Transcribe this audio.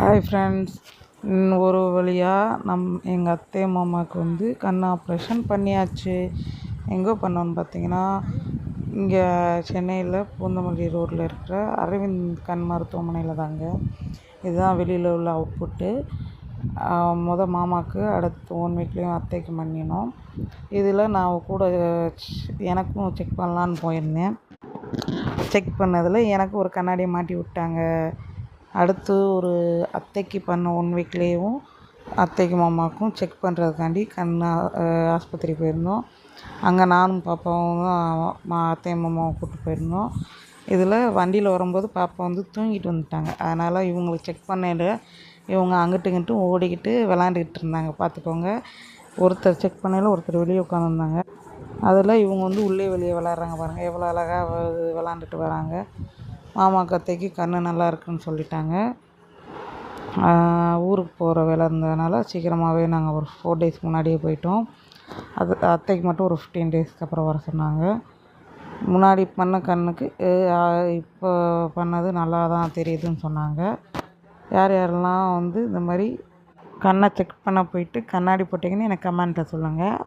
Hi friends, ஒரு வழியாக எங்கள் அத்தை மாமாவுக்கு கண் ஆப்ரேஷன் பண்ணியாச்சு. எங்கே பண்ணோன்னு பார்த்தீங்கன்னா, இங்கே சென்னையில் பூந்தமல்லி ரோட்டில் இருக்கிற அரவிந்த் கண் மருத்துவமனையில் தாங்க. இதுதான் வெளியில் உள்ள அவுட்புட்டு. மாமாவுக்கு அடுத்து 1 வீக்லேயும் அத்தைக்கு பண்ணினோம். இதில் நான் கூட எனக்கும் செக் பண்ணலான்னு போயிருந்தேன். செக் பண்ணதில் எனக்கு ஒரு கண்ணாடியை மாட்டி விட்டாங்க. அடுத்து ஒரு அத்தைக்கு பண்ண 1 வீக்லேயும் அத்தைக்கு மாமாவுக்கும் செக் பண்ணுறதுக்காண்டி ஆஸ்பத்திரி போயிருந்தோம். அங்கே நானும் பாப்பாவும் அத்தை மாமாவை கூப்பிட்டு போயிருந்தோம். இதில் வண்டியில் வரும்போது பாப்பா தூங்கிட்டு வந்துட்டாங்க. அதனால் இவங்களுக்கு செக் பண்ணையில் இவங்க அங்கிட்டு இங்கிட்டும் ஓடிக்கிட்டு விளாண்டுக்கிட்டு இருந்தாங்க. பார்த்துக்கோங்க, ஒருத்தர் செக் பண்ணையில் ஒருத்தர் வெளியே உட்காந்துருந்தாங்க. அதில் இவங்க உள்ளே வெளியே விளாட்றாங்க. பாருங்கள் எவ்வளோ அழகாக விளாண்டுட்டு வராங்க. மாமாவுக்கு அத்தைக்கு கண் நல்லா இருக்குன்னு சொல்லிட்டாங்க. ஊருக்கு போகிற வேலை இருந்ததுனால சீக்கிரமாகவே நாங்கள் ஒரு 4 days முன்னாடியே போயிட்டோம். அத்தைக்கு மட்டும் ஒரு 15 daysக்கு அப்புறம் வர சொன்னாங்க. முன்னாடி பண்ண கண்ணுக்கு இப்போ பண்ணது நல்லா தான் தெரியுதுன்னு சொன்னாங்க. யார் யாரெல்லாம் இந்த மாதிரி கண்ணை செக் பண்ண போயிட்டு கண்ணாடி போட்டிங்கன்னு எனக்கு கமெண்ட்டில் சொல்லுங்கள்.